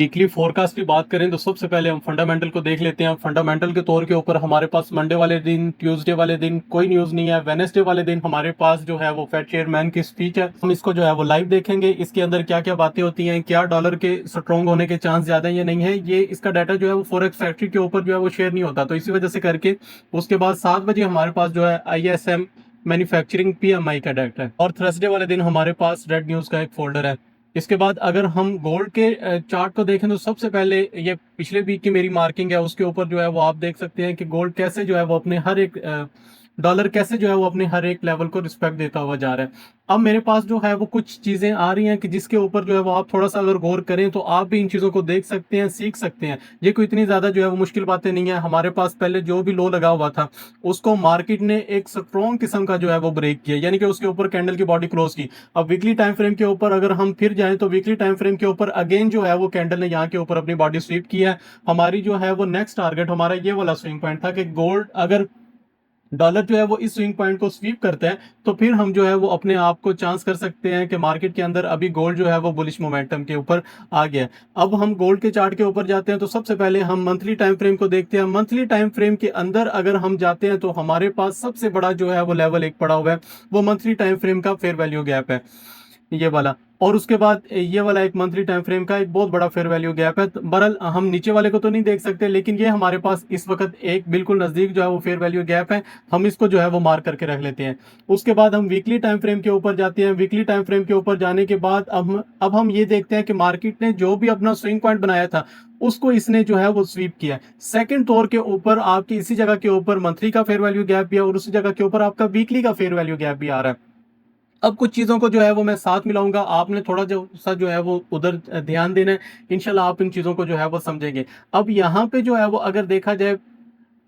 Weekly forecast की बात करें तो सबसे पहले हम फंडामेंटल को देख लेते हैं। फंडामेंटल के तौर के ऊपर हमारे पास मंडे वाले दिन, ट्यूसडे वाले दिन कोई न्यूज़ नहीं है। वेडनेसडे वाले दिन हमारे पास जो है वो फेड चेयरमैन की स्पीच है, हम इसको जो है वो लाइव देखेंगे। इसके अंदर क्या क्या बातें होती हैं, क्या डॉलर के स्ट्रॉन्ग होने के चांस ज़्यादा है या नहीं है, ये इसका डाटा जो है वो फॉरेक्स फैक्ट्री के ऊपर जो है वो शेयर नहीं होता। तो इसी वजह से करके उसके बाद 7 बजे हमारे पास जो है ISM मैन्युफैक्चरिंग PMI का डाटा है, और थर्सडे वाले दिन हमारे पास रेड न्यूज़ का एक फोल्डर है। इसके बाद अगर हम गोल्ड के चार्ट को देखें तो सबसे पहले ये पिछले वीक की मेरी मार्किंग है, उसके ऊपर जो है वो आप देख सकते हैं कि गोल्ड कैसे जो है वो अपने हर एक डॉलर कैसे जो है वो अपने हर एक लेवल को रिस्पेक्ट देता हुआ जा रहा है। अब मेरे पास जो है वो कुछ चीज़ें आ रही हैं कि जिसके ऊपर जो है वो आप थोड़ा सा अगर गौर करें तो आप भी इन चीज़ों को देख सकते हैं, सीख सकते हैं। ये कोई इतनी ज़्यादा जो है वो मुश्किल बातें नहीं है। हमारे पास पहले जो भी लो लगा हुआ था उसको मार्केट ने एक स्ट्रॉन्ग किस्म का जो है वो ब्रेक किया, यानी कि उसके ऊपर कैंडल की बॉडी क्लोज की। अब वीकली टाइम फ्रेम के ऊपर अगर हम फिर जाएं तो वीकली टाइम फ्रेम के ऊपर अगेन जो है वो कैंडल ने यहाँ के ऊपर अपनी बॉडी स्वीप किया है। हमारी जो है वो नेक्स्ट टारगेट हमारा ये वाला स्विंग पॉइंट था कि गोल्ड अगर डॉलर जो है वो इस स्विंग पॉइंट को स्वीप करता है तो फिर हम जो है वो अपने आप को चांस कर सकते हैं कि मार्केट के अंदर अभी गोल्ड जो है वो बुलिश मोमेंटम के ऊपर आ गया है। अब हम गोल्ड के चार्ट के ऊपर जाते हैं तो सबसे पहले हम मंथली टाइम फ्रेम को देखते हैं। मंथली टाइम फ्रेम के अंदर अगर हम जाते हैं तो हमारे पास सबसे बड़ा जो है वो लेवल एक पड़ा हुआ है, वो मंथली टाइम फ्रेम का फेयर वैल्यू गैप है, ये वाला। और उसके बाद ये वाला एक मंथली टाइम फ्रेम का एक बहुत बड़ा फेयर वैल्यू गैप है। बहरहाल हम नीचे वाले को तो नहीं देख सकते, लेकिन ये हमारे पास इस वक्त एक बिल्कुल नज़दीक जो है वो फेयर वैल्यू गैप है। हम इसको जो है वो मार्क करके रख लेते हैं। उसके बाद हम वीकली टाइम फ्रेम के ऊपर जाते हैं। वीकली टाइम फ्रेम के ऊपर जाने के बाद अब हम ये देखते हैं कि मार्केट ने जो भी अपना स्विंग पॉइंट बनाया था उसको इसने जो है वो स्वीप किया। सेकंड तौर के ऊपर आपकी इसी जगह के ऊपर मंथली का फेयर वैल्यू गैप भी है और उसी जगह के ऊपर आपका वीकली का फेयर वैल्यू गैप भी आ रहा है। अब कुछ चीज़ों को जो है वो मैं साथ मिलाऊंगा, आपने थोड़ा जो सा जो है वो उधर ध्यान देना है। इंशाल्लाह आप इन चीज़ों को जो है वो समझेंगे। अब यहाँ पे जो है वो अगर देखा जाए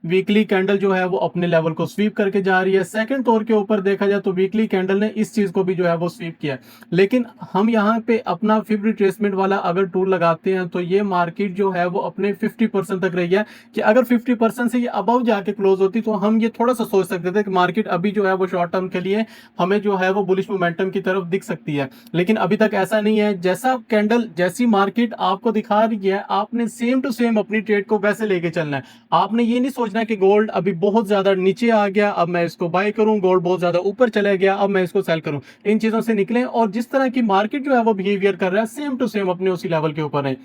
वीकली कैंडल जो है वो अपने लेवल को स्वीप करके जा रही है। सेकंड तौर के ऊपर देखा जाए तो वीकली कैंडल ने इस चीज को भी जो है वो स्वीप किया है। लेकिन हम यहाँ पे अपना फिब रिट्रेसमेंट वाला अगर टूल लगाते हैं तो ये मार्केट जो है वो अपने 50% तक रही है, कि अगर 50% से ये अबव जाके क्लोज होती तो हम ये थोड़ा सा सोच सकते थे कि मार्केट अभी जो है वो शॉर्ट टर्म के लिए हमें जो है वो बुलिश मोमेंटम की तरफ दिख सकती है। लेकिन अभी तक ऐसा नहीं है। जैसा कैंडल जैसी मार्केट आपको दिखा रही है आपने सेम टू सेम अपनी ट्रेड को वैसे लेके चलना है। आपने ये नहीं सोचना कि गोल्ड अभी बहुत ज्यादा नीचे आ गया अब मैं इसको बाय करूं, गोल्ड बहुत ज्यादा ऊपर चला गया अब मैं इसको सेल करूं। इन चीजों से निकलें और जिस तरह की मार्केट जो है वो बिहेवियर कर रहा है सेम टू सेम अपने उसी लेवल के ऊपर है।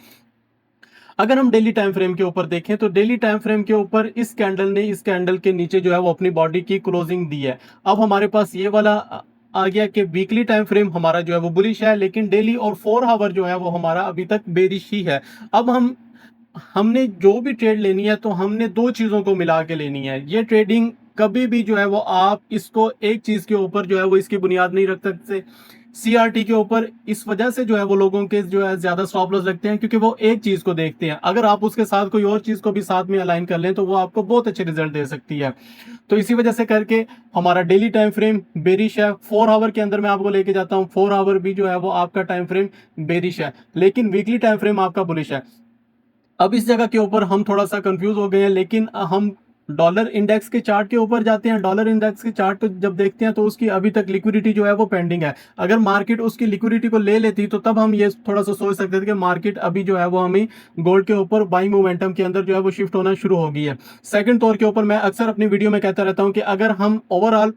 अगर हम डेली टाइम फ्रेम के ऊपर देखें तो डेली टाइम फ्रेम के ऊपर इस कैंडल ने इस कैंडल के नीचे जो है वो अपनी बॉडी की क्लोजिंग दी है। अब हमारे पास ये वाला आ गया कि वीकली टाइम फ्रेम हमारा जो है वो बुलिश है, लेकिन डेली और 4 आवर जो है वो हमारा अभी तक बेरिश ही है। अब हमने जो भी ट्रेड लेनी है तो हमने दो चीजों को मिला के लेनी है। ये ट्रेडिंग कभी भी जो है वो आप इसको एक चीज के ऊपर जो है वो इसकी बुनियाद नहीं रख सकते। CRT के ऊपर इस वजह से जो है वो लोगों के जो है ज्यादा स्टॉप लॉस लगते हैं, क्योंकि वो एक चीज को देखते हैं। अगर आप उसके साथ कोई और चीज को भी साथ में अलाइन कर लें तो वो आपको बहुत अच्छे रिजल्ट दे सकती है। तो इसी वजह से करके हमारा डेली टाइम फ्रेम बेरिश है। 4 आवर के अंदर मैं आपको लेके जाता हूँ, 4 आवर भी जो है वो आपका टाइम फ्रेम बेरिश है, लेकिन वीकली टाइम फ्रेम आपका बुलिश है। अब इस जगह के ऊपर हम थोड़ा सा कंफ्यूज हो गए हैं, लेकिन हम डॉलर इंडेक्स के चार्ट के ऊपर जाते हैं। डॉलर इंडेक्स के चार्ट को जब देखते हैं तो उसकी अभी तक लिक्विडिटी जो है वो पेंडिंग है। अगर मार्केट उसकी लिक्विडिटी को ले लेती तो तब हम ये थोड़ा सा सोच सकते थे कि मार्केट अभी जो है वो हमें गोल्ड के ऊपर बाइंग मोमेंटम के अंदर जो है वो शिफ्ट होना शुरू हो गई है। सेकंड तौर के ऊपर मैं अक्सर अपनी वीडियो में कहता रहता हूं कि अगर हम ओवरऑल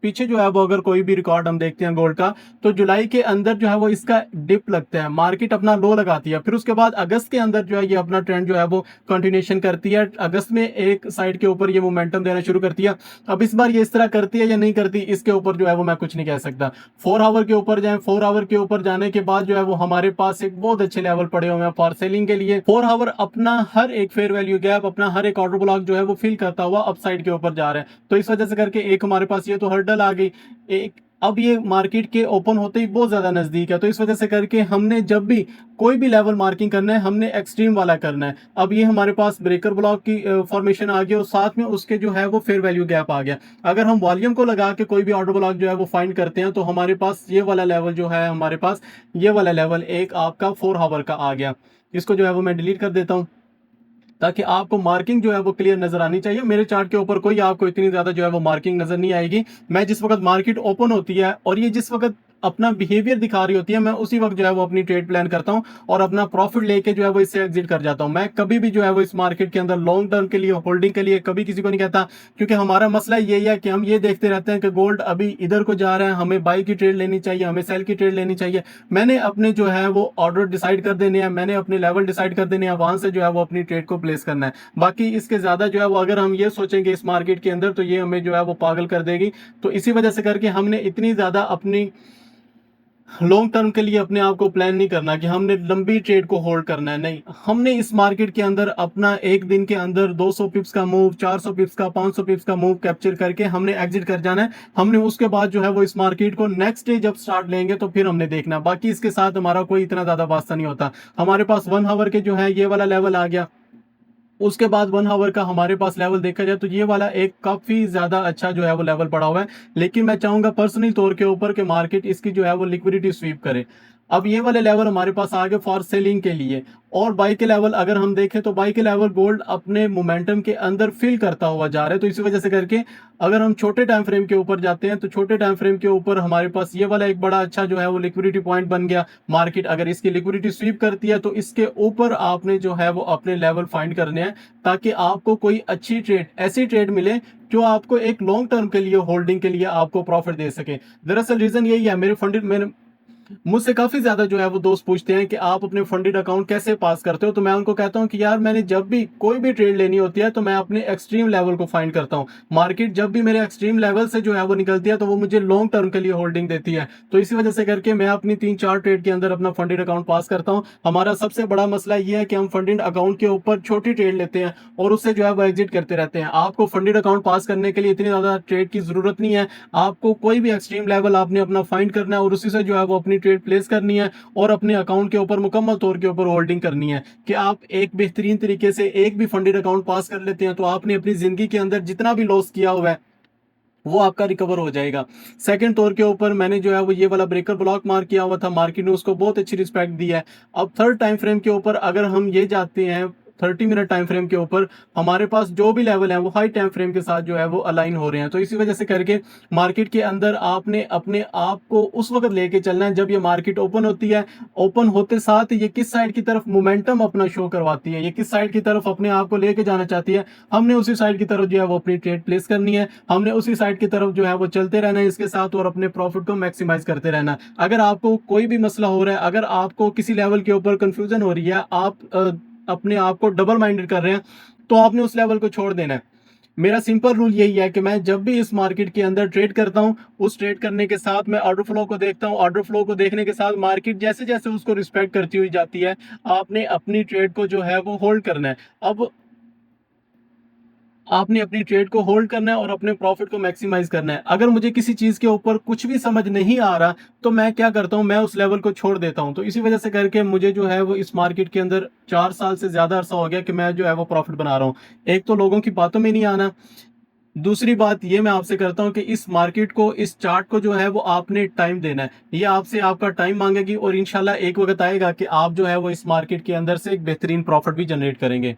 पीछे जो है वो अगर कोई भी रिकॉर्ड हम देखते हैं गोल्ड का, तो जुलाई के अंदर जो है वो इसका डिप लगता है, मार्केट अपना लो लगाती है, फिर उसके बाद अगस्त के अंदर जो है ये अपना ट्रेंड जो है वो कंटिन्यूएशन करती है। अगस्त में एक साइड के ऊपर ये मोमेंटम देना शुरू करती है। अब इस बार ये इस तरह करती है या नहीं करती इसके ऊपर जो है वो मैं कुछ नहीं कह सकता। 4 आवर के ऊपर जाए, 4 आवर के ऊपर जाने के बाद जो है वो हमारे पास एक बहुत अच्छे लेवल पड़े हुए हैं फॉर सेलिंग के लिए। 4 आवर अपना हर एक फेयर वैल्यू गैप, अपना हर एक ऑर्डर ब्लॉक जो है वो फिल करता हुआ अपसाइड के ऊपर जा रहा है। तो इस वजह से करके एक हमारे पास ये तो हर्डल आ गई एक। अब ये मार्केट के ओपन होते ही बहुत ज्यादा नजदीक है, तो इस वजह से करके हमने जब भी कोई भी लेवल मार्किंग करना है हमने एक्सट्रीम वाला करना है। अब ये हमारे पास ब्रेकर ब्लॉक की फॉर्मेशन आ गई और साथ में उसके जो है वो फेयर वैल्यू गैप आ गया। अगर हम वॉल्यूम को लगा के कोई भी ऑर्डर ब्लॉक जो है वो फाइंड करते हैं तो हमारे पास ये वाला लेवल जो है, हमारे पास ये वाला लेवल एक आपका 4 आवर का आ गया। इसको जो है वो मैं डिलीट कर देता हूँ ताकि आपको मार्किंग जो है वो क्लियर नजर आनी चाहिए। मेरे चार्ट के ऊपर कोई आपको इतनी ज्यादा जो है वो मार्किंग नजर नहीं आएगी। मैं जिस वक्त मार्केट ओपन होती है और ये जिस वक्त अपना बिहेवियर दिखा रही होती है, मैं उसी वक्त जो है वो अपनी ट्रेड प्लान करता हूँ और अपना प्रॉफिट लेके जो है वो इससे एग्जिट कर जाता हूँ। मैं कभी भी जो है वो इस मार्केट के अंदर लॉन्ग टर्म के लिए, होल्डिंग के लिए कभी किसी को नहीं कहता, क्योंकि हमारा मसला यही है कि हम ये देखते रहते हैं कि गोल्ड अभी इधर को जा रहा है, हमें बाई की ट्रेड लेनी चाहिए, हमें सेल की ट्रेड लेनी चाहिए। मैंने अपने जो है वो ऑर्डर डिसाइड कर देने हैं, मैंने अपने लेवल डिसाइड कर देने हैं, वहां से जो है वो अपनी ट्रेड को प्लेस करना है। बाकी इसके ज्यादा जो है वो अगर हम ये सोचेंगे इस मार्केट के अंदर, तो ये हमें जो है वो पागल कर देगी। तो इसी वजह से करके हमने इतनी ज्यादा अपनी लॉन्ग टर्म के लिए अपने आप को प्लान नहीं करना कि हमने लंबी ट्रेड को होल्ड करना है। नहीं, हमने इस मार्केट के अंदर अपना एक दिन के अंदर 200 पिप्स का मूव, 400 पिप्स का, 500 पिप्स का मूव कैप्चर करके हमने एग्जिट कर जाना है। हमने उसके बाद जो है वो इस मार्केट को नेक्स्ट डे जब स्टार्ट लेंगे तो फिर हमने देखना। बाकी इसके साथ हमारा कोई इतना ज्यादा वास्ता नहीं होता। हमारे पास 1 आवर के जो है ये वाला लेवल आ गया, उसके बाद 1 आवर का हमारे पास लेवल देखा जाए तो ये वाला एक काफी ज्यादा अच्छा जो है वो लेवल पड़ा हुआ है। लेकिन मैं चाहूंगा पर्सनल तौर के ऊपर कि मार्केट इसकी जो है वो लिक्विडिटी स्वीप करे। अब ये वाले लेवल हमारे पास आ गए फॉर सेलिंग के लिए। और बाई के लेवल अगर हम देखें तो बाई के लेवल गोल्ड अपने मोमेंटम के अंदर फिल करता हुआ जा रहा है। तो इसी वजह से करके अगर हम छोटे टाइम फ्रेम के ऊपर जाते हैं तो छोटे टाइम फ्रेम के ऊपर हमारे पास ये वाला एक बड़ा अच्छा जो है वो लिक्विडिटी पॉइंट बन गया। मार्केट अगर इसकी लिक्विडिटी स्वीप करती है तो इसके ऊपर आपने जो है वो अपने लेवल फाइंड करने हैं, ताकि आपको कोई अच्छी ट्रेड, ऐसी ट्रेड मिले जो आपको एक लॉन्ग टर्म के लिए, होल्डिंग के लिए आपको प्रॉफिट दे सके। दरअसल रीजन यही है, मेरे मुझसे काफी ज्यादा जो है वो दोस्त पूछते हैं कि आप अपने फंडेड अकाउंट कैसे पास करते हो। तो मैं उनको कहता हूं कि यार मैंने जब भी कोई भी ट्रेड लेनी होती है तो मैं अपने एक्सट्रीम लेवल को फाइंड करता हूं। मार्केट जब भी मेरे एक्सट्रीम लेवल से जो है वो निकलती है तो वो मुझे लॉन्ग टर्म के लिए होल्डिंग देती है। तो इसी वजह से करके मैं अपनी 3-4 ट्रेड के अंदर अपना फंडेड अकाउंट पास करता हूं। हमारा सबसे बड़ा मसला ये है कि हम फंडेड अकाउंट के ऊपर छोटी ट्रेड लेते हैं और उससे जो है वो एग्जिट करते रहते हैं। आपको फंडेड अकाउंट पास करने के लिए इतनी ज्यादा ट्रेड की जरूरत नहीं है। आपको कोई भी एक्सट्रीम लेवल आपने अपना फाइंड करना है और उसी से जो है वो अपनी ट्रेड प्लेस करनी है और अपने अकाउंट के ऊपर मुकम्मल तौर के ऊपर होल्डिंग करनी है। कि आप एक बेहतरीन तरीके से एक भी फंडेड अकाउंट पास कर लेते हैं तो आपने अपनी जिंदगी के अंदर जितना भी लॉस किया हुआ है वो आपका रिकवर हो जाएगा। सेकंड तौर के ऊपर मैंने जो है वो ये वाला ब्रेकर ब्लॉक मार्क किया हुआ था, मार्केट ने उसको बहुत अच्छी रिस्पेक्ट दी है। अब थर्ड टाइम फ्रेम के ऊपर अगर हम ये जाते हैं 30 मिनट टाइम फ्रेम के ऊपर, हमारे पास जो भी लेवल है वो हाई टाइम फ्रेम के साथ जो है वो अलाइन हो रहे हैं। तो इसी वजह से करके मार्केट के अंदर आपने अपने आप को उस वक्त लेके चलना है जब ये मार्केट ओपन होती है। ओपन होते साथ ये किस साइड की तरफ मोमेंटम अपना शो करवाती है, ये किस साइड की तरफ अपने आप को लेके जाना चाहती है, हमने उसी साइड की तरफ जो है वो अपनी ट्रेड प्लेस करनी है। हमने उसी साइड की तरफ जो है वो चलते रहना है इसके साथ और अपने प्रॉफिट को मैक्सिमाइज करते रहना है। अगर आपको कोई भी मसला हो रहा है, अगर आपको किसी लेवल के ऊपर कंफ्यूजन हो रही है, आप अपने आप को डबल माइंडेड कर रहे हैं, तो आपने उस लेवल को छोड़ देना है। मेरा सिंपल रूल यही है कि मैं जब भी इस मार्केट के अंदर ट्रेड करता हूं, उस ट्रेड करने के साथ मैं ऑर्डर फ्लो को देखता हूं। ऑर्डर फ्लो को देखने के साथ मार्केट जैसे जैसे उसको रिस्पेक्ट करती हुई जाती है, आपने अपनी ट्रेड को जो है वो होल्ड करना है। अब आपने अपनी ट्रेड को होल्ड करना है और अपने प्रॉफिट को मैक्सिमाइज करना है। अगर मुझे किसी चीज के ऊपर कुछ भी समझ नहीं आ रहा तो मैं क्या करता हूं, मैं उस लेवल को छोड़ देता हूं। तो इसी वजह से करके मुझे जो है वो इस मार्केट के अंदर 4 साल से ज्यादा अरसा हो गया कि मैं जो है वो प्रॉफिट बना रहा हूं। एक तो लोगों की बातों में नहीं आना, दूसरी बात ये मैं आपसे करता हूं कि इस मार्केट को, इस चार्ट को जो है वो आपने टाइम देना है। ये आपसे आपका टाइम मांगेगी और इंशाल्लाह एक वक्त आएगा कि आप जो है वो इस मार्केट के अंदर से एक बेहतरीन प्रॉफिट भी जनरेट करेंगे।